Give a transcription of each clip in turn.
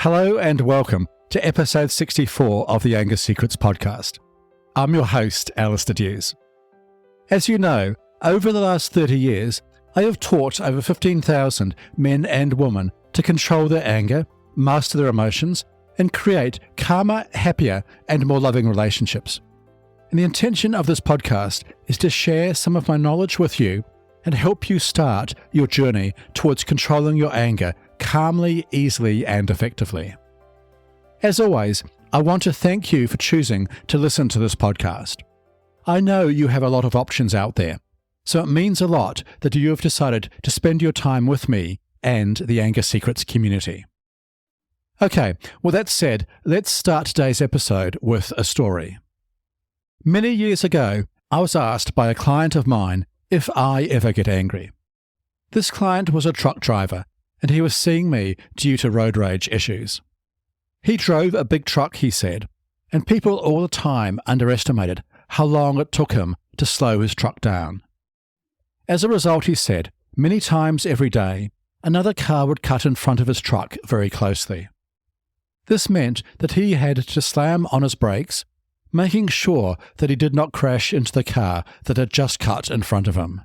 Hello and welcome to episode 64 of the Anger Secrets podcast. I'm your host, Alastair Duhs. As you know, over the last 30 years, I have taught over 15,000 men and women to control their anger, master their emotions, and create calmer, happier, and more loving relationships. And the intention of this podcast is to share some of my knowledge with you and help you start your journey towards controlling your anger calmly, easily, and effectively. As always, I want to thank you for choosing to listen to this podcast. I know you have a lot of options out there, so it means a lot that you have decided to spend your time with me and the Anger Secrets community. Okay, well that said, let's start today's episode with a story. Many years ago, I was asked by a client of mine if I ever get angry. This client was a truck driver, and he was seeing me due to road rage issues. He drove a big truck, he said, and people all the time underestimated how long it took him to slow his truck down. As a result, he said, many times every day, another car would cut in front of his truck very closely. This meant that he had to slam on his brakes, making sure that he did not crash into the car that had just cut in front of him.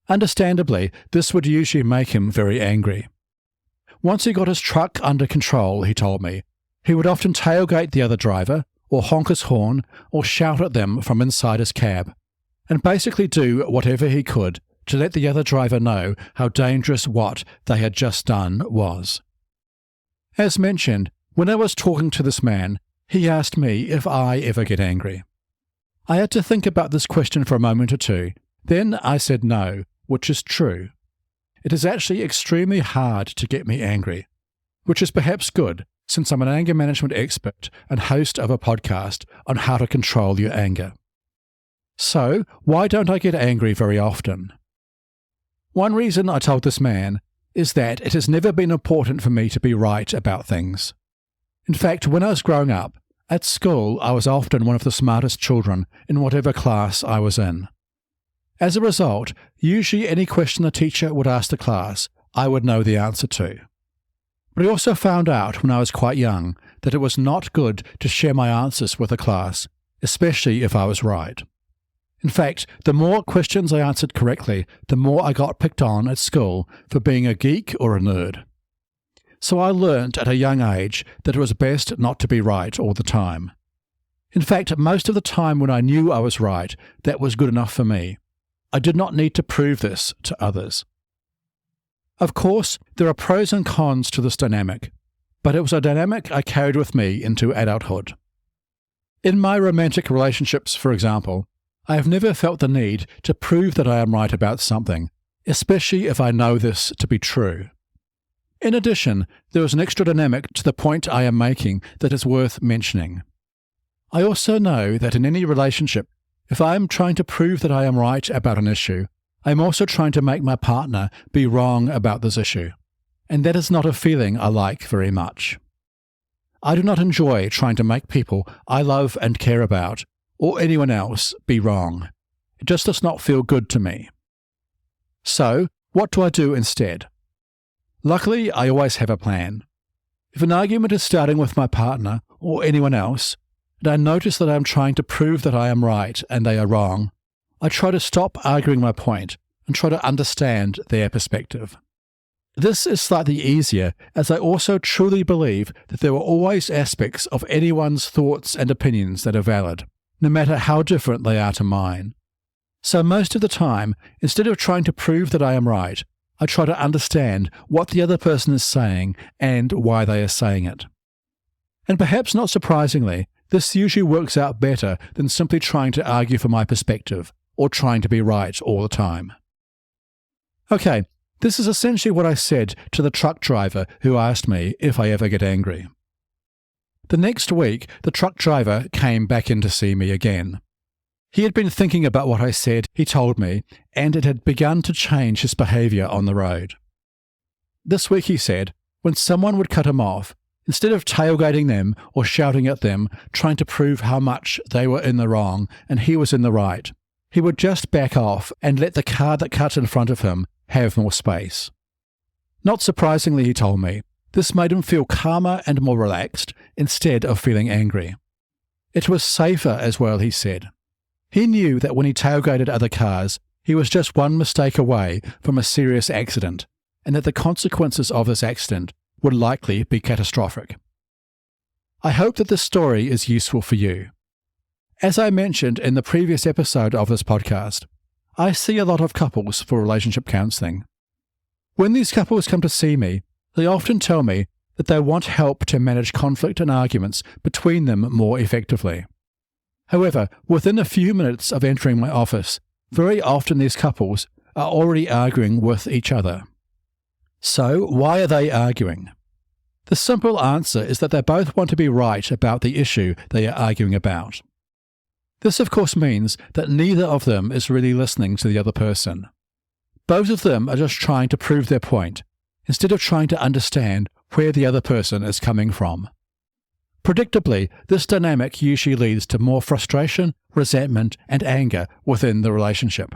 Understandably, this would usually make him very angry. Once he got his truck under control, he told me, he would often tailgate the other driver, or honk his horn, or shout at them from inside his cab, and basically do whatever he could to let the other driver know how dangerous what they had just done was. As mentioned, when I was talking to this man, he asked me if I ever get angry. I had to think about this question for a moment or two. Then I said no, which is true. It is actually extremely hard to get me angry, which is perhaps good since I'm an anger management expert and host of a podcast on how to control your anger. So, why don't I get angry very often? One reason I told this man is that it has never been important for me to be right about things. In fact, when I was growing up, at school I was often one of the smartest children in whatever class I was in. As a result, usually any question the teacher would ask the class, I would know the answer to. But I also found out when I was quite young that it was not good to share my answers with the class, especially if I was right. In fact, the more questions I answered correctly, the more I got picked on at school for being a geek or a nerd. So I learnt at a young age that it was best not to be right all the time. In fact, most of the time when I knew I was right, that was good enough for me. I did not need to prove this to others. Of course, there are pros and cons to this dynamic, but it was a dynamic I carried with me into adulthood. In my romantic relationships, for example, I have never felt the need to prove that I am right about something, especially if I know this to be true. In addition, there is an extra dynamic to the point I am making that is worth mentioning. I also know that in any relationship, if I am trying to prove that I am right about an issue, I am also trying to make my partner be wrong about this issue, and that is not a feeling I like very much. I do not enjoy trying to make people I love and care about, or anyone else, be wrong. It just does not feel good to me. So, what do I do instead? Luckily, I always have a plan. If an argument is starting with my partner or anyone else, and I notice that I am trying to prove that I am right and they are wrong, I try to stop arguing my point and try to understand their perspective. This is slightly easier as I also truly believe that there are always aspects of anyone's thoughts and opinions that are valid, no matter how different they are to mine. So most of the time, instead of trying to prove that I am right, I try to understand what the other person is saying and why they are saying it. And perhaps not surprisingly, this usually works out better than simply trying to argue for my perspective or trying to be right all the time. Okay, this is essentially what I said to the truck driver who asked me if I ever get angry. The next week, the truck driver came back in to see me again. He had been thinking about what I said, he told me, and it had begun to change his behaviour on the road. This week, he said, when someone would cut him off, instead of tailgating them or shouting at them, trying to prove how much they were in the wrong and he was in the right, he would just back off and let the car that cut in front of him have more space. Not surprisingly, he told me, This made him feel calmer and more relaxed instead of feeling angry. It was safer as well, he said. He knew that when he tailgated other cars, he was just one mistake away from a serious accident, and that the consequences of this accident would likely be catastrophic. I hope that this story is useful for you. As I mentioned in the previous episode of this podcast, I see a lot of couples for relationship counselling. When these couples come to see me, they often tell me that they want help to manage conflict and arguments between them more effectively. However, within a few minutes of entering my office, very often these couples are already arguing with each other. So, why are they arguing? The simple answer is that they both want to be right about the issue they are arguing about. This, of course, means that neither of them is really listening to the other person. Both of them are just trying to prove their point, instead of trying to understand where the other person is coming from. Predictably, this dynamic usually leads to more frustration, resentment, and anger within the relationship.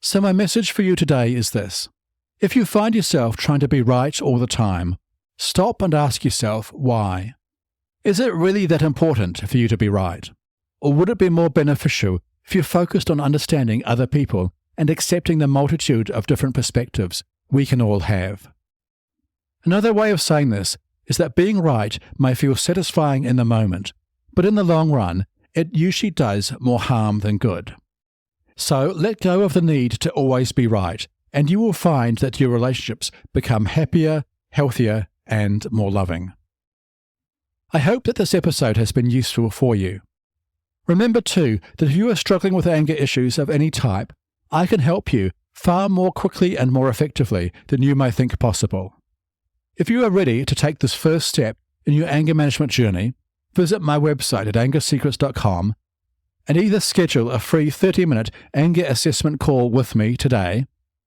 So my message for you today is this. If you find yourself trying to be right all the time, stop and ask yourself why. Is it really that important for you to be right? Or would it be more beneficial if you focused on understanding other people and accepting the multitude of different perspectives we can all have? Another way of saying this is that being right may feel satisfying in the moment, but in the long run, it usually does more harm than good. So let go of the need to always be right, and you will find that your relationships become happier, healthier, and more loving. I hope that this episode has been useful for you. Remember too that if you are struggling with anger issues of any type, I can help you far more quickly and more effectively than you may think possible. If you are ready to take this first step in your anger management journey, visit my website at angersecrets.com and either schedule a free 30-minute anger assessment call with me today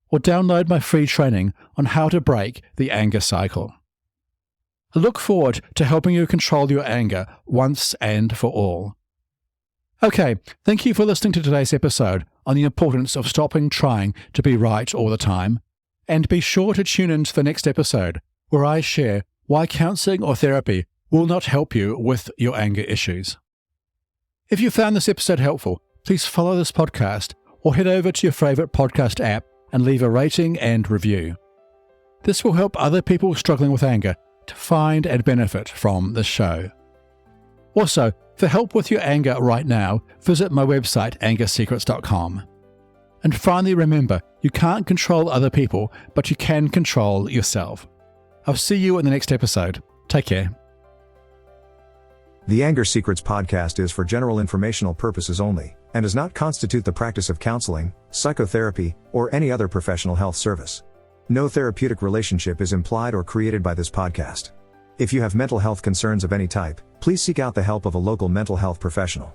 or download my free training on how to break the anger cycle. I look forward to helping you control your anger once and for all. Okay, thank you for listening to today's episode on the importance of stopping trying to be right all the time, and be sure to tune in to the next episode where I share why counselling or therapy will not help you with your anger issues. If you found this episode helpful, please follow this podcast or head over to your favourite podcast app and leave a rating and review. This will help other people struggling with anger to find and benefit from this show. Also, for help with your anger right now, visit my website angersecrets.com. And finally, remember, you can't control other people, but you can control yourself. I'll see you in the next episode. Take care. The Anger Secrets podcast is for general informational purposes only, and does not constitute the practice of counseling, psychotherapy, or any other professional health service. No therapeutic relationship is implied or created by this podcast. If you have mental health concerns of any type, please seek out the help of a local mental health professional.